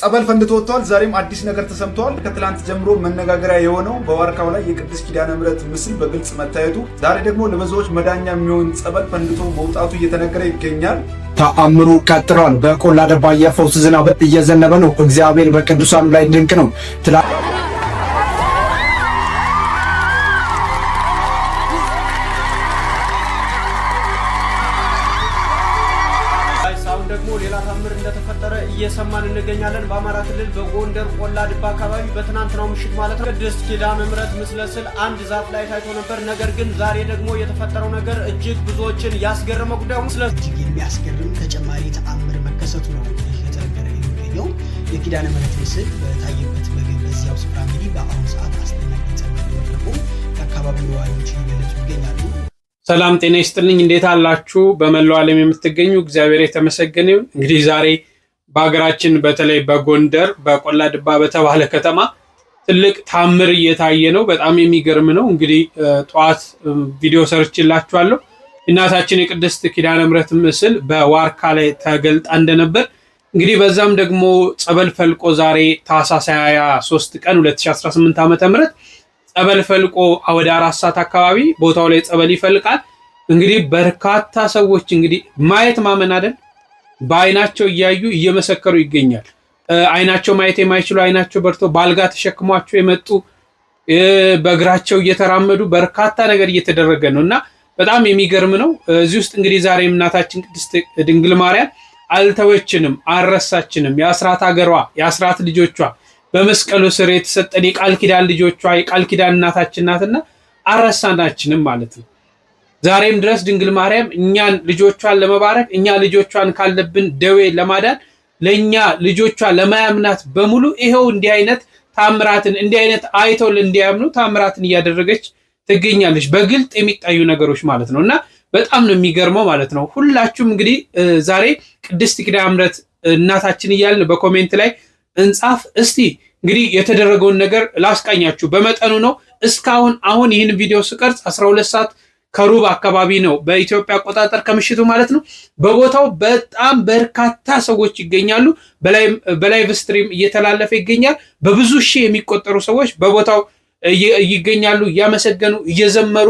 ጸበል ፈንድቶ ወጥቷል። ዛሬም አዲስ ነገር ተሰምቷል። ከትላንት ጀምሮ መነጋገሪያ የሆነው በዋርካው ላይ የቅድስት ኪዳነ ምሕረት ምስል በግልጽ መታየቱ፣ ዛሬ ደግሞ ለብዙዎች መዳኛ የሚሆን ጸበል ፈንድቶ መውጣቱ እየተነገረ ይገኛል። ተአምሩ ቀጥሏል። በቆላ ደባ የፈውስ ዝናብ እየዘነበ ነው። እግዚአብሔር በቅዱሳኑ ላይ ድንቅ ነው። ሌላ ታምር እንደተፈጠረ እየሰማን እንገኛለን። በአማራ ክልል በጎንደር ቆላ ድባ አካባቢ በትናንትናው ምሽት ማለት ነው ቅድስት ኪዳነ ምሕረት ምስለ ስዕል አንድ ዛፍ ላይ ታይቶ ነበር። ነገር ግን ዛሬ ደግሞ የተፈጠረው ነገር እጅግ ብዙዎችን ያስገረመ ጉዳይ ነው። እጅግ የሚያስገርም ተጨማሪ ተአምር መከሰቱ ነው እየተነገረ የሚገኘው። የኪዳነ ምሕረት ምስል በታየበት በዚያው ስፍራ እንግዲህ በአሁኑ ሰዓት አስደናቂ ጸበል መፍለቁ የአካባቢው ነዋሪዎች እየገለጹ ይገኛሉ። ሰላም ጤና ይስጥልኝ። እንዴት አላችሁ? በመላው ዓለም የምትገኙ እግዚአብሔር የተመሰገነ ይሁን። እንግዲህ ዛሬ በሀገራችን በተለይ በጎንደር በቆላ ድባ በተባለ ከተማ ትልቅ ታምር እየታየ ነው። በጣም የሚገርም ነው። እንግዲህ ጠዋት ቪዲዮ ሰርችላችኋለሁ። እናታችን የቅድስት ኪዳነ ምሕረት ምስል በዋርካ ላይ ተገልጣ እንደነበር እንግዲህ በዛም ደግሞ ጸበል ፈልቆ ዛሬ ታኅሳስ 23 ቀን 2018 ዓ.ም ጸበል ፈልቆ ወደ 4 ሰዓት አካባቢ ቦታው ላይ ጸበል ይፈልቃል። እንግዲህ በርካታ ሰዎች እንግዲህ ማየት ማመን አይደል በአይናቸው እያዩ እየመሰከሩ ይገኛል። አይናቸው ማየት የማይችሉ አይናቸው በርቶ ባልጋ ተሸክሟቸው የመጡ በእግራቸው እየተራመዱ በርካታ ነገር እየተደረገ ነውና በጣም የሚገርም ነው። እዚህ ውስጥ እንግዲህ ዛሬ እናታችን ቅድስት ድንግል ማርያም አልተወችንም፣ አልረሳችንም። የአስራት ሀገሯ የአስራት ልጆቿ በመስቀሉ ስር የተሰጠን የቃል ኪዳን ልጆቿ የቃል ኪዳን እናታችን ናትና አረሳናችንም ማለት ነው። ዛሬም ድረስ ድንግል ማርያም እኛን ልጆቿን ለመባረክ እኛ ልጆቿን ካለብን ደዌ ለማዳን ለኛ ልጆቿ ለማያምናት በሙሉ ይሄው እንዲህ አይነት ታምራትን እንዲህ አይነት አይተው እንዲያምኑ ታምራትን እያደረገች ትገኛለች። በግልጥ የሚታዩ ነገሮች ማለት ነውና በጣም ነው የሚገርመው ማለት ነው። ሁላችሁም እንግዲህ ዛሬ ቅድስት ኪዳነ ምሕረት እናታችን እያልን በኮሜንት ላይ እንጻፍ። እስቲ እንግዲህ የተደረገውን ነገር ላስቃኛችሁ። በመጠኑ ነው። እስካሁን አሁን ይህን ቪዲዮ ስቀርጽ 12 ሰዓት ከሩብ አካባቢ ነው በኢትዮጵያ አቆጣጠር ከምሽቱ ማለት ነው። በቦታው በጣም በርካታ ሰዎች ይገኛሉ። በላይቭ ስትሪም እየተላለፈ ይገኛል። በብዙ ሺህ የሚቆጠሩ ሰዎች በቦታው ይገኛሉ፣ እያመሰገኑ እየዘመሩ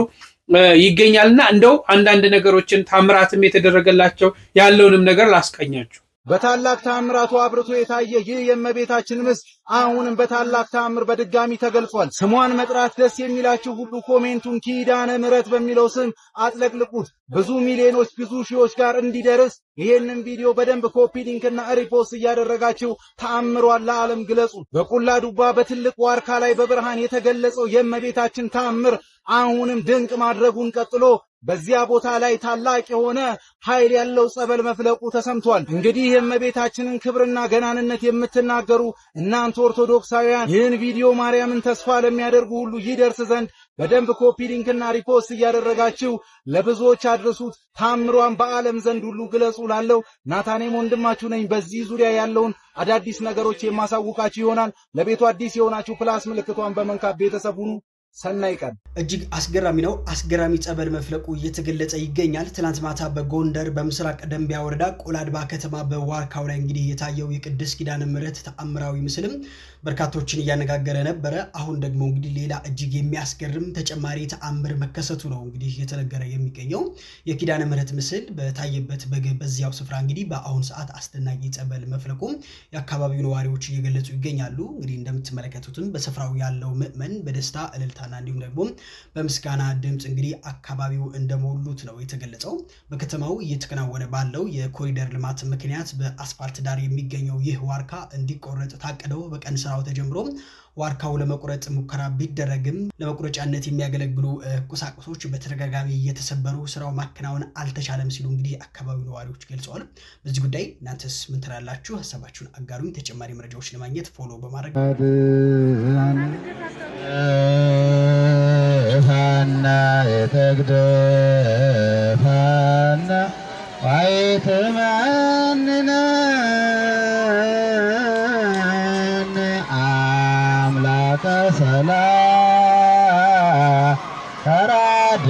ይገኛልና እንደው አንዳንድ ነገሮችን ታምራትም የተደረገላቸው ያለውንም ነገር ላስቃኛችሁ። በታላቅ ተአምራቱ አብርቶ የታየ ይህ የእመቤታችን ምስል አሁንም በታላቅ ተአምር በድጋሚ ተገልጿል። ስሟን መጥራት ደስ የሚላችሁ ሁሉ ኮሜንቱን ኪዳነ ምሕረት በሚለው ስም አጥለቅልቁት። ብዙ ሚሊዮኖች ብዙ ሺዎች ጋር እንዲደርስ ይሄንን ቪዲዮ በደንብ ኮፒ ሊንክና ሪፖስት እያደረጋችሁ ተአምሯን ለዓለም ግለጹ። በቆላ ዱባ በትልቅ ዋርካ ላይ በብርሃን የተገለጸው የእመቤታችን ተአምር አሁንም ድንቅ ማድረጉን ቀጥሎ በዚያ ቦታ ላይ ታላቅ የሆነ ኃይል ያለው ጸበል መፍለቁ ተሰምቷል። እንግዲህ የእመቤታችንን ክብርና ገናንነት የምትናገሩ እናንተ ኦርቶዶክሳውያን ይህን ቪዲዮ ማርያምን ተስፋ ለሚያደርጉ ሁሉ ይደርስ ዘንድ በደንብ ኮፒ ሊንክና ሪፖስት እያደረጋችሁ ለብዙዎች አድርሱት። ታምሯን በዓለም ዘንድ ሁሉ ግለጹ። ላለው ናታኔም ወንድማችሁ ነኝ። በዚህ ዙሪያ ያለውን አዳዲስ ነገሮች የማሳውቃችሁ ይሆናል። ለቤቱ አዲስ የሆናችሁ ፕላስ ምልክቷን በመንካት ቤተሰብ ሁኑ። ሰናይ ቀን። እጅግ አስገራሚ ነው። አስገራሚ ጸበል መፍለቁ እየተገለጸ ይገኛል። ትናንት ማታ በጎንደር በምስራቅ ደንቢያ ወረዳ ቆላ ድባ ከተማ በዋርካው ላይ እንግዲህ የታየው የቅድስት ኪዳነ ምሕረት ተአምራዊ ምስልም በርካቶችን እያነጋገረ ነበረ። አሁን ደግሞ እንግዲህ ሌላ እጅግ የሚያስገርም ተጨማሪ ተአምር መከሰቱ ነው እንግዲህ እየተነገረ የሚገኘው። የኪዳነ ምሕረት ምስል በታየበት በዚያው ስፍራ እንግዲህ በአሁን ሰዓት አስደናቂ ጸበል መፍለቁ የአካባቢው ነዋሪዎች እየገለጹ ይገኛሉ። እንግዲህ እንደምትመለከቱትም በስፍራው ያለው ምዕመን በደስታ እልልታ እንዲሁም ደግሞ በምስጋና ድምጽ እንግዲህ አካባቢው እንደሞሉት ነው የተገለጸው። በከተማው እየተከናወነ ባለው የኮሪደር ልማት ምክንያት በአስፋልት ዳር የሚገኘው ይህ ዋርካ እንዲቆረጥ ታቅደው በቀን ስራው ተጀምሮ ዋርካው ለመቁረጥ ሙከራ ቢደረግም ለመቁረጫነት የሚያገለግሉ ቁሳቁሶች በተደጋጋሚ እየተሰበሩ ስራው ማከናወን አልተቻለም ሲሉ እንግዲህ አካባቢው ነዋሪዎች ገልጸዋል። በዚህ ጉዳይ እናንተስ ምን ትላላችሁ? ሀሳባችሁን አጋሩኝ። ተጨማሪ መረጃዎች ለማግኘት ፎሎ በማድረግ ፋና የተግደፋና ዋይተማንና አምላከ ሰላም ተራድአነ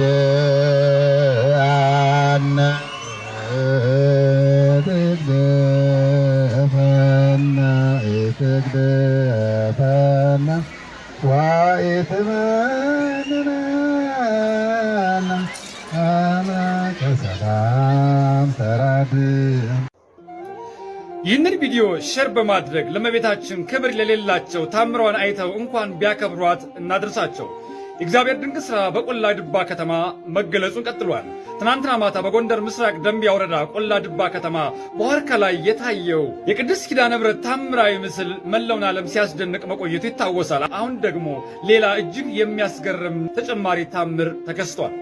ትግደፋና ትግደፈነ ወኢትመንነነ አመከ ሰላም ተራድእ። ይህንን ቪዲዮ ሼር በማድረግ ለእመቤታችን ክብር ለሌላቸው ታምሯን አይተው እንኳን ቢያከብሯት እናድርሳቸው። የእግዚአብሔር ድንቅ ሥራ በቆላ ድባ ከተማ መገለጹን ቀጥሏል። ትናንትና ማታ በጎንደር ምስራቅ ደንቢያ ወረዳ ቆላ ድባ ከተማ በዋርካ ላይ የታየው የቅድስት ኪዳነ ምሕረት ታምራዊ ምስል መላውን ዓለም ሲያስደንቅ መቆየቱ ይታወሳል። አሁን ደግሞ ሌላ እጅግ የሚያስገርም ተጨማሪ ታምር ተከስቷል።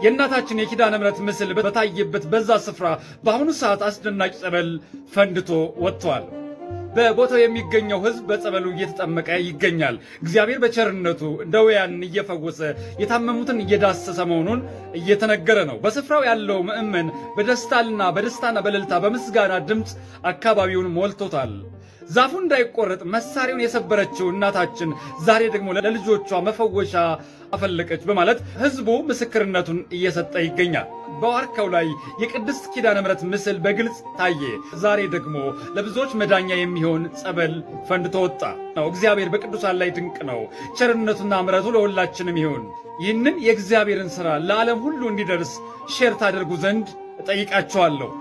የእናታችን የኪዳነ ምሕረት ምስል በታየበት በዛ ስፍራ በአሁኑ ሰዓት አስደናቂ ጸበል ፈንድቶ ወጥቷል። በቦታው የሚገኘው ሕዝብ በጸበሉ እየተጠመቀ ይገኛል። እግዚአብሔር በቸርነቱ ደዌያንን እየፈወሰ የታመሙትን እየዳሰሰ መሆኑን እየተነገረ ነው። በስፍራው ያለው ምእመን በደስታና በእልልታ በምስጋና ድምፅ አካባቢውን ሞልቶታል። ዛፉ እንዳይቆረጥ መሳሪያውን የሰበረችው እናታችን ዛሬ ደግሞ ለልጆቿ መፈወሻ አፈለቀች በማለት ሕዝቡ ምስክርነቱን እየሰጠ ይገኛል። በዋርካው ላይ የቅድስት ኪዳነ ምሕረት ምስል በግልጽ ታየ። ዛሬ ደግሞ ለብዙዎች መዳኛ የሚሆን ጸበል ፈንድቶ ወጣ ነው። እግዚአብሔር በቅዱሳን ላይ ድንቅ ነው። ቸርነቱና ምሕረቱ ለሁላችንም ይሁን። ይህንን የእግዚአብሔርን ሥራ ለዓለም ሁሉ እንዲደርስ ሼር ታደርጉ ዘንድ እጠይቃችኋለሁ።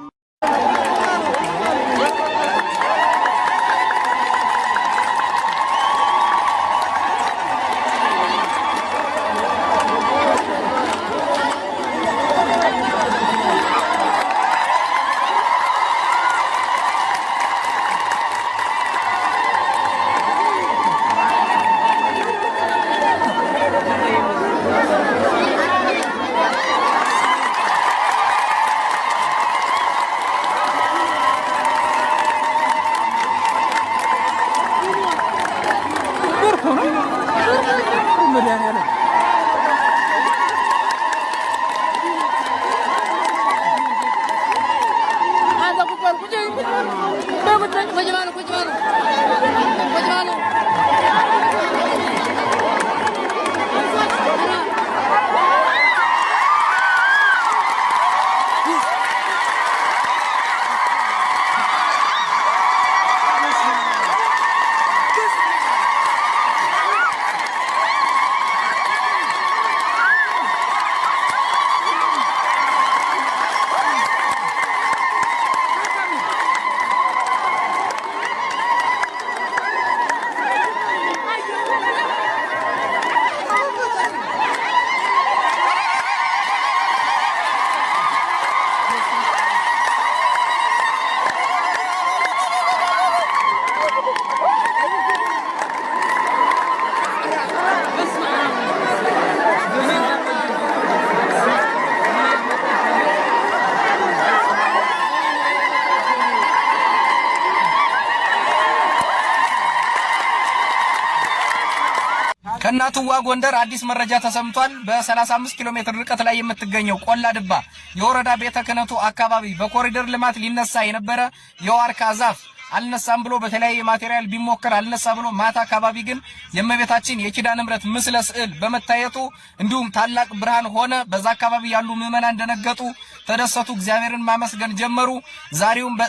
ከእናትዋ ጎንደር አዲስ መረጃ ተሰምቷል። በ35 ኪሎ ሜትር ርቀት ላይ የምትገኘው ቆላ ድባ የወረዳ ቤተ ክህነቱ አካባቢ በኮሪደር ልማት ሊነሳ የነበረ የዋርካ ዛፍ አልነሳም ብሎ በተለያየ ማቴሪያል ቢሞከር አልነሳ ብሎ ማታ አካባቢ ግን የእመቤታችን የኪዳነ ምሕረት ምስለ ስዕል በመታየቱ እንዲሁም ታላቅ ብርሃን ሆነ። በዛ አካባቢ ያሉ ምዕመናን ደነገጡ፣ ተደሰቱ፣ እግዚአብሔርን ማመስገን ጀመሩ።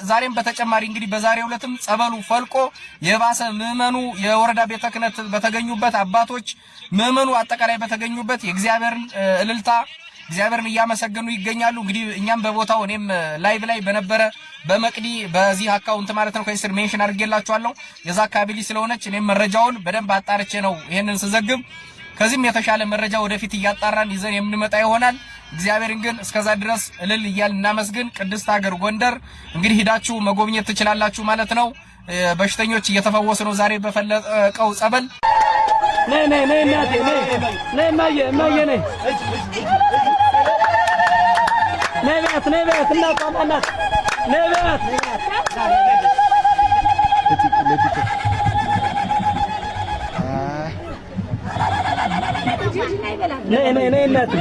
ዛሬም በተጨማሪ እንግዲህ በዛሬው ዕለትም ጸበሉ ፈልቆ የባሰ ምዕመኑ የወረዳ ቤተ ክህነት በተገኙበት አባቶች ምዕመኑ አጠቃላይ በተገኙበት የእግዚአብሔርን እልልታ እግዚአብሔርን እያመሰገኑ ይገኛሉ። እንግዲህ እኛም በቦታው እኔም ላይቭ ላይ በነበረ በመቅዲ በዚህ አካውንት ማለት ነው ከስር ሜንሽን አድርጌላችኋለሁ። የዛ አካባቢ ልጅ ስለሆነች እኔም መረጃውን በደንብ አጣርቼ ነው ይሄንን ስዘግብ። ከዚህም የተሻለ መረጃ ወደፊት እያጣራን ይዘን የምንመጣ ይሆናል። እግዚአብሔርን ግን እስከዛ ድረስ እልል እያልን እናመስግን። ቅድስት ሀገር ጎንደር እንግዲህ ሂዳችሁ መጎብኘት ትችላላችሁ ማለት ነው። በሽተኞች እየተፈወሱ ነው ዛሬ በፈለቀው ጸበል። ነይ ነይ ነይ እናቴ ነይ ነይ ማየ ነይ ነይ ቤት እናቷ ማናት ነይ ቤት ነይ ነይ ነይ እናቴ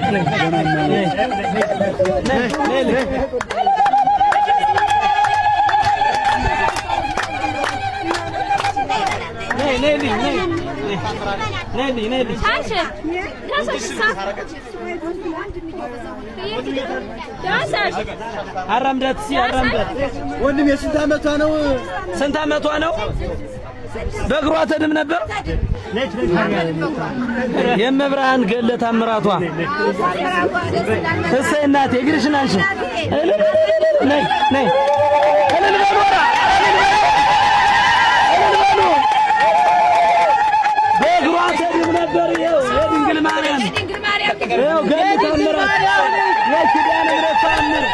ነይ ነይ ነይ አራምዳት ወንድሜ ስንት ዓመቷ ነው? በእግሯ ተድም ነበር። የመብርሃን ገለ ታምራቷ እሰይ እናቴ እግርሽን አንሺ። ነይ ነይ እልል በሉ በእግሯ ተድም ነበር። የድንግል ማርያም ገለ ታምራት የኪዳነ ምሕረት ታምር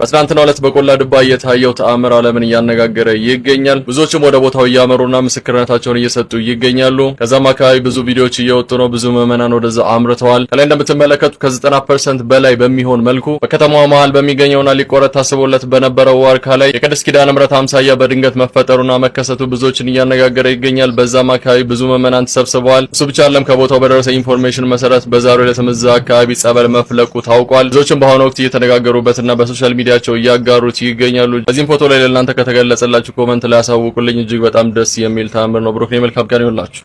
በትናንትናው ዕለት በቆላ ድባ የታየው ተአምር ዓለምን እያነጋገረ ይገኛል። ብዙዎችም ወደ ቦታው እያመሩና ምስክርነታቸውን እየሰጡ ይገኛሉ። ከዛም አካባቢ ብዙ ቪዲዮዎች እየወጡ ነው። ብዙ ምዕመናን ወደዛ አምርተዋል። ከላይ እንደምትመለከቱ ከ90% በላይ በሚሆን መልኩ በከተማዋ መሃል በሚገኘውና ሊቆረጥ ታስቦለት በነበረው ዋርካ ላይ የቅድስት ኪዳነ ምሕረት አምሳያ በድንገት መፈጠሩና መከሰቱ ብዙዎችን እያነጋገረ ይገኛል። በዛም አካባቢ ብዙ ምዕመናን ተሰብስበዋል። እሱ ብቻ አይደለም። ከቦታው በደረሰ ኢንፎርሜሽን መሰረት በዛሬው ዕለት እዛ አካባቢ ጸበል መፍለቁ ታውቋል። ብዙዎችም በአሁኑ ወቅት እየተነጋገሩበትና በሶሻል ሚዲያ እያጋሩት ይገኛሉ። በዚህም ፎቶ ላይ ለእናንተ ከተገለጸላችሁ ኮመንት ላይ ያሳውቁልኝ። እጅግ በጣም ደስ የሚል ተአምር ነው። ብሩክ መልካም ቀን ይሁንላችሁ።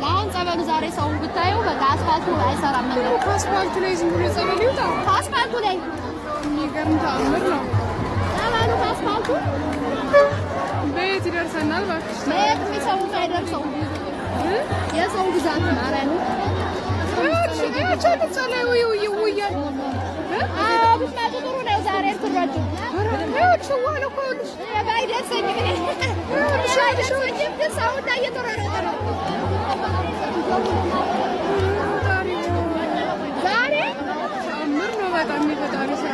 አሁን ጸበሉ ዛሬ ሰው ብታየው በቃ አስፋልቱ አይሰራም ነበር። አስፋልቱ ላይ ዝም ብሎ ጸበሉ ይውጣ። አስፋልቱ ላይ የሚገርም ተአምር ነው። ጸበሉ አስፋልቱ ቤት ይደርሰናል። እባክሽ ቤት የሚሰው አይደርሰው የሰው ብዛት ማረን ቻቻ ጸላይ ወይ ብትመጡ ጥሩ ነው። ዛሬ ትረጁ ሽዋን እኮ ባይደርሰኝ ግን ሰው እየተሯሯጠ ነው። ዛሬ ተአምር ነው በጣም የፈጣሪ ስራ።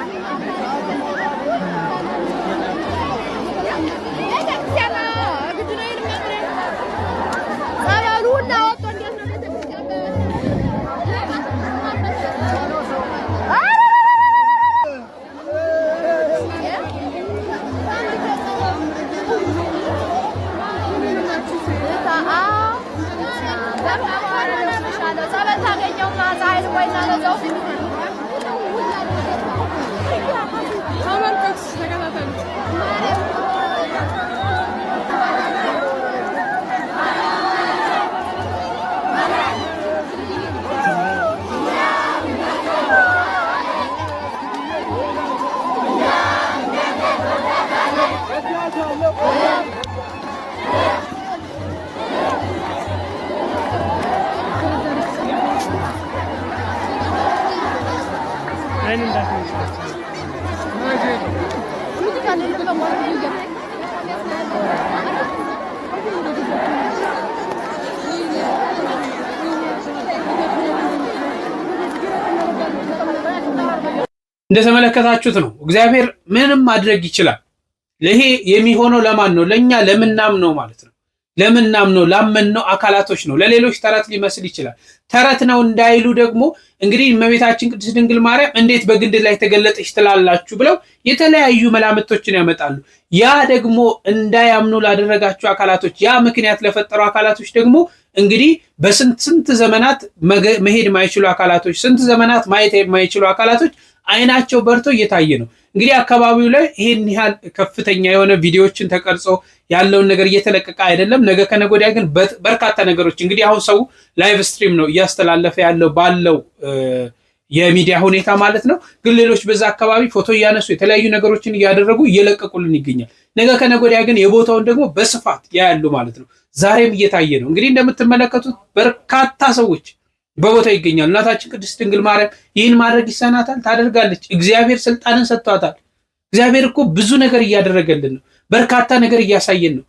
እንደተመለከታችሁት ነው። እግዚአብሔር ምንም ማድረግ ይችላል። ለይሄ የሚሆነው ለማን ነው? ለኛ ለምናምነው ማለት ነው። ለምናምነው ላመንነው አካላቶች ነው። ለሌሎች ተረት ሊመስል ይችላል። ተረት ነው እንዳይሉ ደግሞ እንግዲህ እመቤታችን ቅድስት ድንግል ማርያም እንዴት በግንድ ላይ ተገለጠች ትላላችሁ ብለው የተለያዩ መላምቶችን ያመጣሉ። ያ ደግሞ እንዳያምኑ ላደረጋቸው አካላቶች፣ ያ ምክንያት ለፈጠሩ አካላቶች ደግሞ እንግዲህ በስንት ዘመናት መሄድ የማይችሉ አካላቶች፣ ስንት ዘመናት ማየት የማይችሉ አካላቶች አይናቸው በርቶ እየታየ ነው። እንግዲህ አካባቢው ላይ ይሄን ያህል ከፍተኛ የሆነ ቪዲዮዎችን ተቀርጾ ያለውን ነገር እየተለቀቀ አይደለም። ነገ ከነገ ወዲያ ግን በርካታ ነገሮች እንግዲህ አሁን ሰው ላይቭ ስትሪም ነው እያስተላለፈ ያለው ባለው የሚዲያ ሁኔታ ማለት ነው። ግን ሌሎች በዛ አካባቢ ፎቶ እያነሱ የተለያዩ ነገሮችን እያደረጉ እየለቀቁልን ይገኛል። ነገ ከነገ ወዲያ ግን የቦታውን ደግሞ በስፋት ያያሉ ማለት ነው። ዛሬም እየታየ ነው። እንግዲህ እንደምትመለከቱት በርካታ ሰዎች በቦታው ይገኛሉ። እናታችን ቅድስት ድንግል ማርያም ይህን ማድረግ ይሳናታል? ታደርጋለች። እግዚአብሔር ስልጣንን ሰጥቷታል። እግዚአብሔር እኮ ብዙ ነገር እያደረገልን ነው። በርካታ ነገር እያሳየን ነው።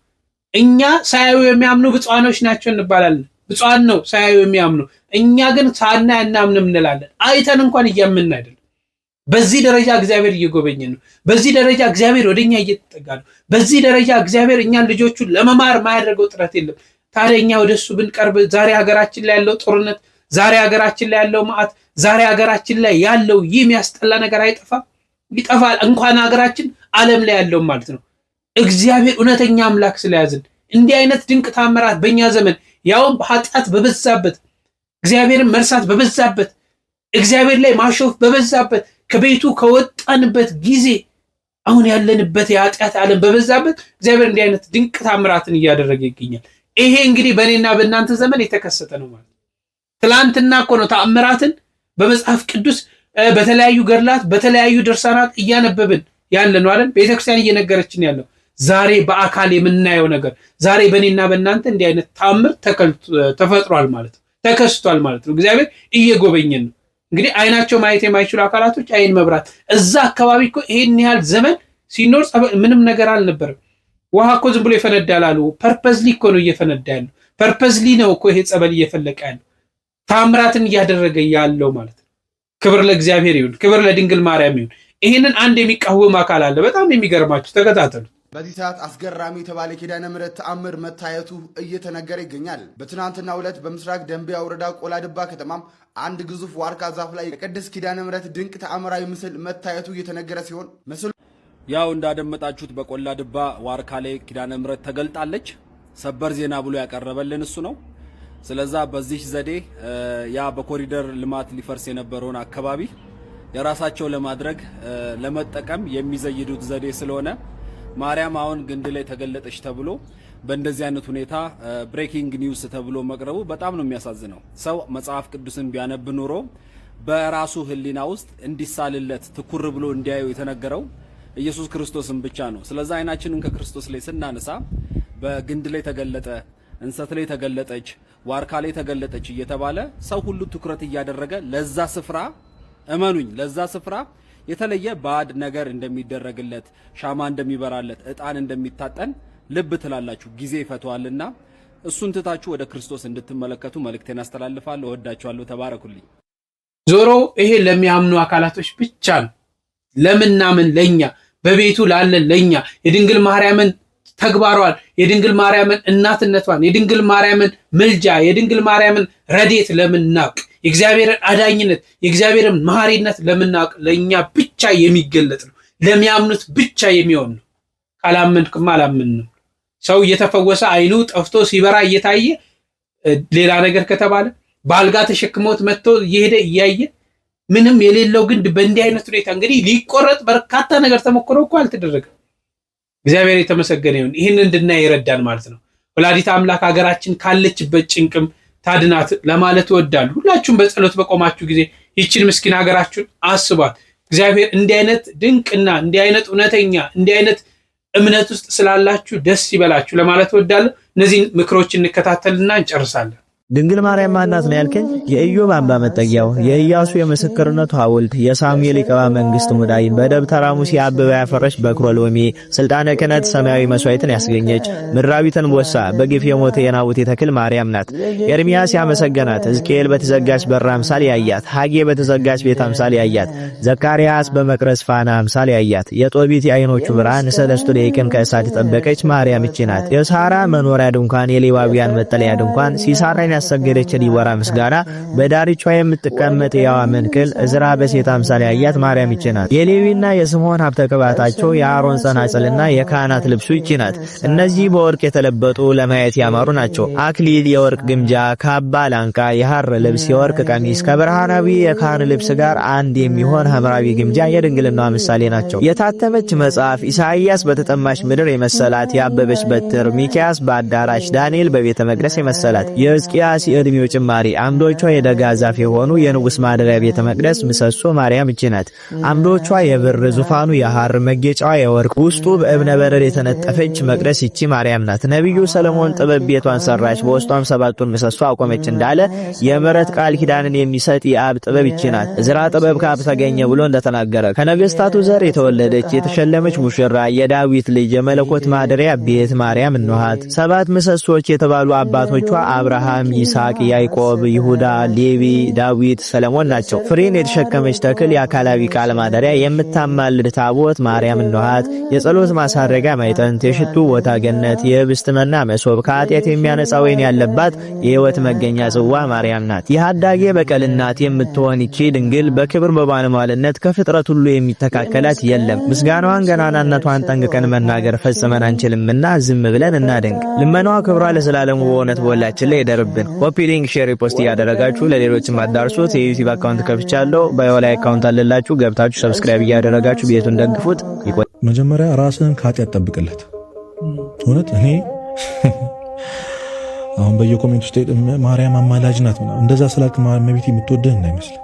እኛ ሳያዩ የሚያምኑ ብፁዓኖች ናቸው እንባላለን። ብፁዓን ነው ሳያዩ የሚያምኑ። እኛ ግን ሳናይ እናምንም እንላለን። አይተን እንኳን እያመንን አይደለም። በዚህ ደረጃ እግዚአብሔር እየጎበኘን ነው። በዚህ ደረጃ እግዚአብሔር ወደኛ እየተጠጋ ነው። በዚህ ደረጃ እግዚአብሔር እኛን ልጆቹን ለመማር ማያደርገው ጥረት የለም። ታዲያ እኛ ወደሱ ብንቀርብ ዛሬ ሀገራችን ላይ ያለው ጦርነት፣ ዛሬ ሀገራችን ላይ ያለው መዓት፣ ዛሬ ሀገራችን ላይ ያለው ይህ የሚያስጠላ ነገር አይጠፋም? ይጠፋል። እንኳን ሀገራችን ዓለም ላይ ያለው ማለት ነው። እግዚአብሔር እውነተኛ አምላክ ስለያዝን እንዲህ አይነት ድንቅ ታምራት በእኛ ዘመን ያውም ኃጢአት በበዛበት እግዚአብሔርን መርሳት በበዛበት እግዚአብሔር ላይ ማሾፍ በበዛበት ከቤቱ ከወጣንበት ጊዜ አሁን ያለንበት የኃጢአት ዓለም በበዛበት እግዚአብሔር እንዲህ አይነት ድንቅ ታምራትን እያደረገ ይገኛል። ይሄ እንግዲህ በእኔና በእናንተ ዘመን የተከሰተ ነው ማለት። ትላንትና እኮ ነው ተአምራትን በመጽሐፍ ቅዱስ በተለያዩ ገድላት በተለያዩ ድርሳናት እያነበብን ያለ ነው አይደል? ቤተክርስቲያን እየነገረችን ያለው ዛሬ በአካል የምናየው ነገር ዛሬ በእኔና በእናንተ እንዲህ አይነት ታምር ተፈጥሯል ማለት ነው፣ ተከስቷል ማለት ነው። እግዚአብሔር እየጎበኘን ነው። እንግዲህ አይናቸው ማየት የማይችሉ አካላቶች አይን መብራት። እዛ አካባቢ እኮ ይሄን ያህል ዘመን ሲኖር ምንም ነገር አልነበረም። ውሃ እኮ ዝም ብሎ ይፈነዳል አሉ። ፐርፐዝሊ እኮ ነው እየፈነዳ ያለው። ፐርፐዝሊ ነው እኮ ይሄ ጸበል እየፈለቀ ያለው ታምራትን እያደረገ ያለው ማለት ነው። ክብር ለእግዚአብሔር ይሁን፣ ክብር ለድንግል ማርያም ይሁን። ይህንን አንድ የሚቃወም አካል አለ። በጣም የሚገርማችሁ ተከታተሉ። በዚህ ሰዓት አስገራሚ የተባለ ኪዳነ ምሕረት ተአምር መታየቱ እየተነገረ ይገኛል። በትናንትናው ዕለት በምስራቅ ደንቢያ ወረዳ ቆላድባ ከተማም አንድ ግዙፍ ዋርካ ዛፍ ላይ የቅድስት ኪዳነ ምሕረት ድንቅ ተአምራዊ ምስል መታየቱ እየተነገረ ሲሆን ምስሉ ያው እንዳደመጣችሁት በቆላድባ ዋርካ ላይ ኪዳነ ምሕረት ተገልጣለች። ሰበር ዜና ብሎ ያቀረበልን እሱ ነው። ስለዛ በዚህ ዘዴ ያ በኮሪደር ልማት ሊፈርስ የነበረውን አካባቢ የራሳቸው ለማድረግ ለመጠቀም የሚዘይዱት ዘዴ ስለሆነ ማርያም አሁን ግንድ ላይ ተገለጠች ተብሎ በእንደዚህ አይነት ሁኔታ ብሬኪንግ ኒውስ ተብሎ መቅረቡ በጣም ነው የሚያሳዝነው። ሰው መጽሐፍ ቅዱስን ቢያነብ ኖሮ በራሱ ሕሊና ውስጥ እንዲሳልለት ትኩር ብሎ እንዲያዩ የተነገረው ኢየሱስ ክርስቶስን ብቻ ነው። ስለዛ አይናችንን ከክርስቶስ ላይ ስናነሳ በግንድ ላይ ተገለጠ፣ እንሰት ላይ ተገለጠች፣ ዋርካ ላይ ተገለጠች እየተባለ ሰው ሁሉ ትኩረት እያደረገ ለዛ ስፍራ እመኑኝ ለዛ ስፍራ የተለየ ባዕድ ነገር እንደሚደረግለት፣ ሻማ እንደሚበራለት፣ ዕጣን እንደሚታጠን ልብ ትላላችሁ። ጊዜ ይፈተዋልና እሱን ትታችሁ ወደ ክርስቶስ እንድትመለከቱ መልእክቴን አስተላልፋለሁ። እወዳችኋለሁ። ተባረኩልኝ። ዞሮ ይሄ ለሚያምኑ አካላቶች ብቻ ነው። ለምናምን ለኛ በቤቱ ላለን ለኛ የድንግል ማርያምን ተግባሯን፣ የድንግል ማርያምን እናትነቷን፣ የድንግል ማርያምን ምልጃ፣ የድንግል ማርያምን ረዴት ለምናውቅ የእግዚአብሔርን አዳኝነት የእግዚአብሔርን መሐሪነት ለምናውቅ ለኛ ብቻ የሚገለጥ ነው። ለሚያምኑት ብቻ የሚሆን ነው። ካላመንክማ አላመንም። ሰው እየተፈወሰ አይኑ ጠፍቶ ሲበራ እየታየ ሌላ ነገር ከተባለ በአልጋ ተሸክሞት መጥቶ እየሄደ እያየ ምንም የሌለው ግንድ በእንዲህ አይነት ሁኔታ እንግዲህ ሊቆረጥ በርካታ ነገር ተሞክሮ እኮ አልተደረገም። እግዚአብሔር የተመሰገነ ይሁን። ይህን እንድናይ ይረዳን ማለት ነው። ወላዲተ አምላክ ሀገራችን ካለችበት ጭንቅም ታድናት ለማለት እወዳለሁ። ሁላችሁም በጸሎት በቆማችሁ ጊዜ ይችን ምስኪን ሀገራችሁን አስቧት። እግዚአብሔር እንዲህ አይነት ድንቅና እንዲህ አይነት እውነተኛ እንዲህ አይነት እምነት ውስጥ ስላላችሁ ደስ ይበላችሁ ለማለት እወዳለሁ። እነዚህን ምክሮች እንከታተልና እንጨርሳለን። ድንግል ማርያም ማናት ነው ያልከኝ? የኢዮብ አምባ መጠጊያው፣ የኢያሱ የምስክርነቱ ሐውልት፣ የሳሙኤል የቀባ መንግስት ሙዳይ፣ በደብተራ ሙሴ አበባ ያፈረች በኩረ ሎሚ፣ ስልጣነ ክህነት ሰማያዊ መስዋዕትን ያስገኘች፣ ምድራዊትን ቦሳ በግፍ የሞተ የናቡቴ ተክል ማርያም ናት። ኤርሚያስ ያመሰገናት፣ ሕዝቅኤል በተዘጋች በር አምሳል ያያት፣ ሐጌ በተዘጋች ቤት አምሳል ያያት፣ ዘካርያስ በመቅረዝ ፋና አምሳል ያያት፣ የጦቢት የዓይኖቹ ብርሃን ሰለስቱ ደቂቅን ከእሳት የጠበቀች ማርያም ይህች ናት። የሳራ መኖሪያ ድንኳን፣ የሌዋውያን መጠለያ ድንኳን፣ ሲሳራን ያሰገደች ዲቦራ ምስጋና፣ በዳርቻዋ የምትቀመጥ የያዋ መንክል፣ እዝራ በሴት አምሳል ያያት ማርያም ይህች ናት። የሌዊና የስምዖን ሀብተ ቅባታቸው፣ የአሮን ጸናጽልና የካህናት ልብሱ ይህች ናት። እነዚህ በወርቅ የተለበጡ ለማየት ያማሩ ናቸው። አክሊል፣ የወርቅ ግምጃ፣ ካባ፣ ላንቃ፣ የሐር ልብስ፣ የወርቅ ቀሚስ ከብርሃናዊ የካህን ልብስ ጋር አንድ የሚሆን ሐምራዊ ግምጃ የድንግልና ምሳሌ ናቸው። የታተመች መጽሐፍ፣ ኢሳይያስ በተጠማች ምድር የመሰላት፣ ያበበች በትር፣ ሚክያስ በአዳራሽ፣ ዳንኤል በቤተ መቅደስ የመሰላት፣ የሕዝቅያስ የነሐሲ ዕድሜው ጭማሪ አምዶቿ የደጋ ዛፍ የሆኑ የንጉሥ ማደሪያ ቤተ መቅደስ ምሰሶ ማርያም እቺ ናት። አምዶቿ የብር፣ ዙፋኑ የሐር፣ መጌጫዋ የወርቅ፣ ውስጡ በእብነ በረድ የተነጠፈች መቅደስ እቺ ማርያም ናት። ነቢዩ ሰለሞን ጥበብ ቤቷን ሰራች፣ በውስጧም 7ቱን ምሰሶ አቆመች እንዳለ የምሕረት ቃል ኪዳንን የሚሰጥ የአብ ጥበብ እቺ ናት። ዕዝራ ጥበብ ከአብ ተገኘ ብሎ እንደተናገረ ከነገሥታቱ ዘር የተወለደች የተሸለመች ሙሽራ የዳዊት ልጅ የመለኮት ማደሪያ ቤት ማርያም እንኋት። 7 ምሰሶች የተባሉ አባቶቿ አብርሃም፣ ይስሐቅ፣ ያዕቆብ፣ ይሁዳ፣ ሌዊ፣ ዳዊት፣ ሰለሞን ናቸው። ፍሬን የተሸከመች ተክል የአካላዊ ቃል ማደሪያ የምታማልድ ታቦት ማርያም እንኋት። የጸሎት ማሳረጊያ ማይጠንት፣ የሽቱ ቦታ ገነት፣ የህብስት መና መሶብ፣ ከኃጢአት የሚያነጻ ወይን ያለባት የሕይወት መገኛ ጽዋ ማርያም ናት። የሃዳጌ በቀል እናት የምትሆን ይቺ ድንግል በክብር በባለሟልነት ከፍጥረት ሁሉ የሚተካከላት የለም። ምስጋናዋን ገናናነቷን ጠንቅቀን መናገር ፈጽመን አንችልምና ዝም ብለን እናደንቅ። ልመናዋ ክብሯ ለዘላለሙ በእውነት በሁላችን ላይ ይደርብን። ኮፒ ሊንክ፣ ሼር፣ ሪፖስት እያደረጋችሁ ለሌሎችም አዳርሱት። የዩቲዩብ አካውንት ከፍቻለሁ፣ ባዮ ላይ አካውንት አለላችሁ። ገብታችሁ ሰብስክራይብ እያደረጋችሁ ቤቱን ደግፉት። መጀመሪያ ራስን ከኃጢአት ጠብቅለት። እውነት እኔ አሁን በየኮሜንት ውስጥ ማርያም አማላጅ ናት እንደዛ ስላልክ እመቤቴ የምትወድህ እንዳይመስል።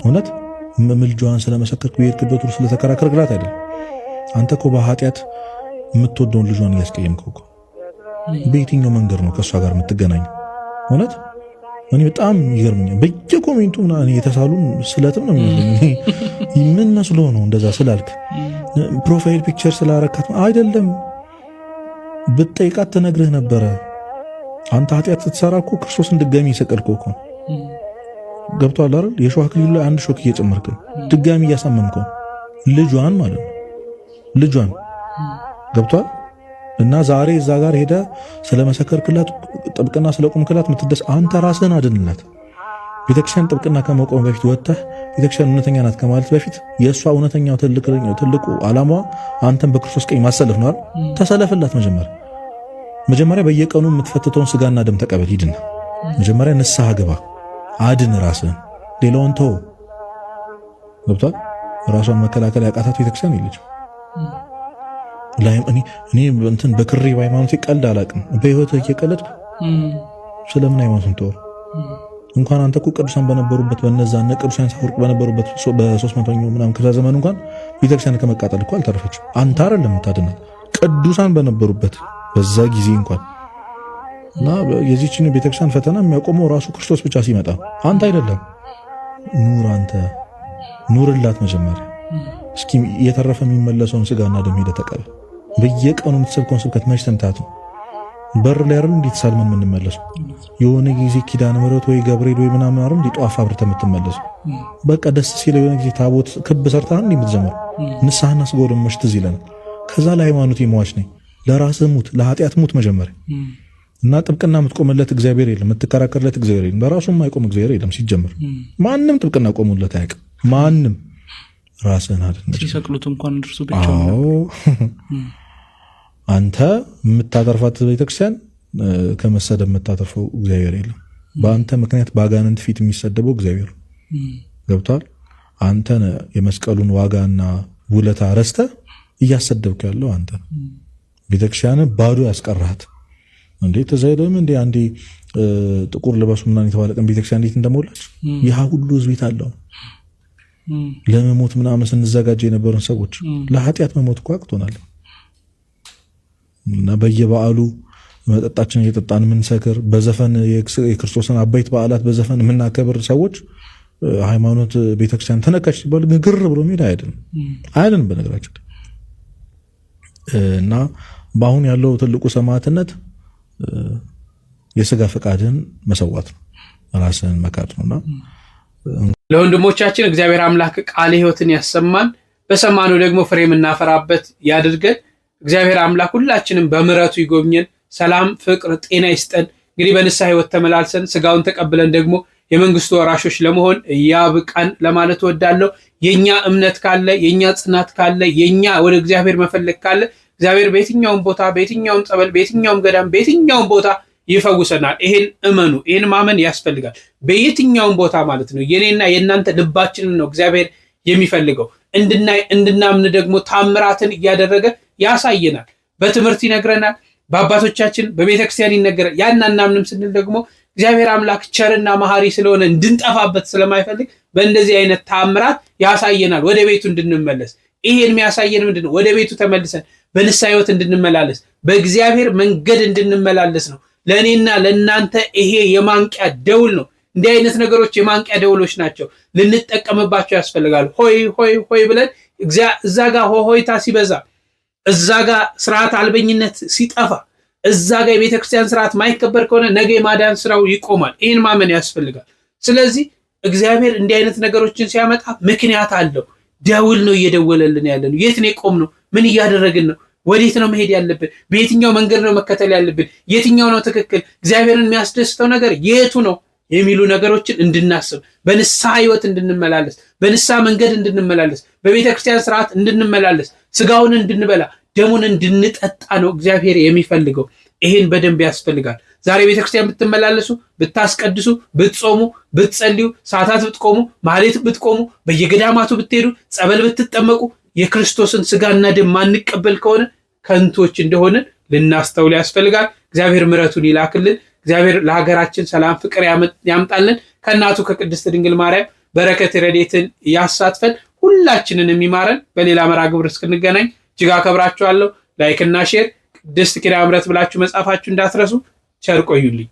እውነት ምልጃዋን ስለመሰከርክ በሄድክበት ሁሉ ስለተከራከርክላት አይደለም። አንተ እኮ በኃጢአት የምትወደውን ልጇን እያስቀየምከው እኮ። በየትኛው መንገድ ነው ከእሷ ጋር የምትገናኘው? እውነት እኔ በጣም ይገርመኛል። በየኮሜንቱ እኔ የተሳሉን ስለትም ነው የሚመስለኝ። ምን መስሎ ነው እንደዛ ስላልክ? ፕሮፋይል ፒክቸር ስላረካት አይደለም። ብትጠይቃት ትነግርህ ነበረ። አንተ ኃጢአት ስትሰራ እኮ ክርስቶስን ድጋሚ እየሰቀልከው እኮ። ገብቶሃል አይደል? የሾህ አክሊሉ ላይ አንድ ሾክ እየጨመርክ ድጋሚ እያሳመምከው ልጇን ማለት ነው። ልጇን ገብቶሃል? እና ዛሬ እዛ ጋር ሄደ ስለመሰከርክላት ጥብቅና ስለቆምክላት ምትደስ አንተ ራስህን አድንላት። ቤተክርስቲያን ጥብቅና ከመቆም በፊት ወጥተህ ቤተክርስቲያን እውነተኛ ናት ከማለት በፊት የእሷ እውነተኛው ትልቁ ዓላማዋ አንተን በክርስቶስ ቀኝ ማሰለፍ ነው አይደል? ተሰለፍላት። መጀመሪያ በየቀኑ የምትፈትተውን ስጋና ደም ተቀበል። ሂድና መጀመሪያ ንስሐ ግባ፣ አድን ራስህን፣ ሌላውን ተው። ገብቶሃል? ራሷን መከላከል ያቃታት ቤተክርስቲያን የለችም። እኔ እንትን በክሬ በሃይማኖቴ ቀልድ አላቅም። በህይወትህ እየቀለድክ ስለምን ሃይማኖትን ተወው? እንኳን አንተ እኮ ቅዱሳን በነበሩበት በነዛ እነ ቅዱሳን ሳወርቅ በነበሩበት በ300ኛው ምናምን ክፍለ ዘመን እንኳን ቤተክርስቲያን ከመቃጠል እኮ አልተረፈችም። አንተ አይደለም የምታድናት፣ ቅዱሳን በነበሩበት በዛ ጊዜ እንኳን እና የዚህችን ቤተክርስቲያን ፈተና የሚያቆመው ራሱ ክርስቶስ ብቻ ሲመጣ አንተ አይደለም። አንተ ኑርላት መጀመሪያ። እስኪ እየተረፈ የሚመለሰውን ስጋና ደም ሄደህ ተቀበል። በየቀኑ የምትሰብከውን ስብከት መች ተምታት ነው? በር ላይ አይደል እንዴት ሳልመን የምንመለሰው? የሆነ ጊዜ ኪዳነ ምሕረት ወይ ገብርኤል ወይ ምናምን አይደል እንዴ ጧፍ አብርተህ የምትመለሰው? በቃ ደስ ሲል የሆነ ጊዜ ታቦት ክብ ሰርተህ እንዴ የምትዘምረው? ንስሐና ስጋው ደም መች ትዝ ይለናል። ከዛ ለሃይማኖት የሟች ነኝ፣ ለራስህ ሙት፣ ለኃጢአት ሙት መጀመሪያ። እና ጥብቅና የምትቆምለት እግዚአብሔር የለም፣ የምትከራከርለት እግዚአብሔር የለም፣ በራሱ የማይቆም እግዚአብሔር የለም። ሲጀምር ማንም ጥብቅና ቆሙለት አያውቅም። ማንም ራስህን አይደል ሲሰቅሉት እንኳን እርሱ ብቻውን አንተ የምታተርፋት ቤተክርስቲያን ከመሰደብ የምታተርፈው እግዚአብሔር የለም። በአንተ ምክንያት በአጋንንት ፊት የሚሰደበው እግዚአብሔር ገብቷል። አንተን የመስቀሉን ዋጋና ውለታ ረስተህ እያሰደብክ ያለው አንተ ቤተክርስቲያንን ባዶ ያስቀራት እንዴ? ተዘይደም እንዴ አንዴ ጥቁር ልበሱ ምናምን የተባለ ቀን ቤተክርስቲያን እንዴት እንደሞላች ያ ሁሉ ህዝብ አለው። ለመሞት ምናምን ስንዘጋጅ የነበሩን ሰዎች ለኃጢአት መሞት እኮ አቅቶናል። እና በየበዓሉ መጠጣችን እየጠጣን የምንሰክር በዘፈን የክርስቶስን አበይት በዓላት በዘፈን የምናከብር ሰዎች ሃይማኖት ቤተክርስቲያን ተነካች ሲባል ግር ብሎ ሄድ አይደለም በነገራችን። እና በአሁን ያለው ትልቁ ሰማዕትነት የሥጋ ፈቃድን መሰዋት ነው፣ ራስን መካድ ነውና ለወንድሞቻችን እግዚአብሔር አምላክ ቃለ ሕይወትን ያሰማን፣ በሰማነው ደግሞ ፍሬ የምናፈራበት ያድርገን። እግዚአብሔር አምላክ ሁላችንም በምሕረቱ ይጎብኘን፣ ሰላም፣ ፍቅር፣ ጤና ይስጠን። እንግዲህ በንስሐ ሕይወት ተመላልሰን ስጋውን ተቀብለን ደግሞ የመንግስቱ ወራሾች ለመሆን ያብቃን ለማለት እወዳለሁ። የኛ እምነት ካለ፣ የኛ ጽናት ካለ፣ የኛ ወደ እግዚአብሔር መፈለግ ካለ እግዚአብሔር በየትኛውም ቦታ፣ በየትኛውም ጸበል፣ በየትኛውም ገዳም፣ በየትኛውም ቦታ ይፈውሰናል። ይሄን እመኑ። ይሄን ማመን ያስፈልጋል። በየትኛውም ቦታ ማለት ነው። የኔና የእናንተ ልባችንን ነው እግዚአብሔር የሚፈልገው። እንድናምን ደግሞ ታምራትን እያደረገ ያሳየናል። በትምህርት ይነግረናል። በአባቶቻችን በቤተክርስቲያን ይነገራል። ያን አናምንም ስንል ደግሞ እግዚአብሔር አምላክ ቸርና መሐሪ ስለሆነ እንድንጠፋበት ስለማይፈልግ በእንደዚህ አይነት ተአምራት ያሳየናል ወደ ቤቱ እንድንመለስ። ይሄን የሚያሳየን ምንድነው? ወደ ቤቱ ተመልሰን በንስሐ ሕይወት እንድንመላለስ በእግዚአብሔር መንገድ እንድንመላለስ ነው። ለእኔና ለእናንተ ይሄ የማንቂያ ደውል ነው። እንዲህ አይነት ነገሮች የማንቂያ ደውሎች ናቸው፣ ልንጠቀምባቸው ያስፈልጋል። ሆይ ሆይ ሆይ ብለን እዛ ጋር ሆይታ ሲበዛ፣ እዛ ጋር ስርዓት አልበኝነት ሲጠፋ፣ እዛ ጋር የቤተክርስቲያን ስርዓት ማይከበር ከሆነ ነገ የማዳን ስራው ይቆማል። ይህን ማመን ያስፈልጋል። ስለዚህ እግዚአብሔር እንዲህ አይነት ነገሮችን ሲያመጣ ምክንያት አለው። ደውል ነው እየደወለልን ያለ ነው። የት ነው የቆምነው? ምን እያደረግን ነው? ወዴት ነው መሄድ ያለብን? በየትኛው መንገድ ነው መከተል ያለብን? የትኛው ነው ትክክል? እግዚአብሔርን የሚያስደስተው ነገር የቱ ነው የሚሉ ነገሮችን እንድናስብ፣ በንስሐ ሕይወት እንድንመላለስ፣ በንስሐ መንገድ እንድንመላለስ፣ በቤተክርስቲያን ስርዓት እንድንመላለስ፣ ስጋውን እንድንበላ ደሙን እንድንጠጣ ነው እግዚአብሔር የሚፈልገው። ይሄን በደንብ ያስፈልጋል። ዛሬ ቤተክርስቲያን ብትመላለሱ፣ ብታስቀድሱ፣ ብትጾሙ፣ ብትጸልዩ፣ ሰዓታት ብትቆሙ፣ ማህሌት ብትቆሙ፣ በየገዳማቱ ብትሄዱ፣ ጸበል ብትጠመቁ የክርስቶስን ስጋና ደም ማንቀበል ከሆነ ከንቶች እንደሆነ ልናስተውል ያስፈልጋል። እግዚአብሔር ምሕረቱን ይላክልን። እግዚአብሔር ለሀገራችን ሰላም፣ ፍቅር ያምጣልን። ከእናቱ ከቅድስት ድንግል ማርያም በረከት ረድኤትን ያሳትፈን። ሁላችንን የሚማረን። በሌላ መርሐ ግብር እስክንገናኝ እጅግ አከብራችኋለሁ። ላይክና ሼር ቅድስት ኪዳነ ምሕረት ብላችሁ መጻፋችሁ እንዳትረሱ። ቸር ቆዩልኝ።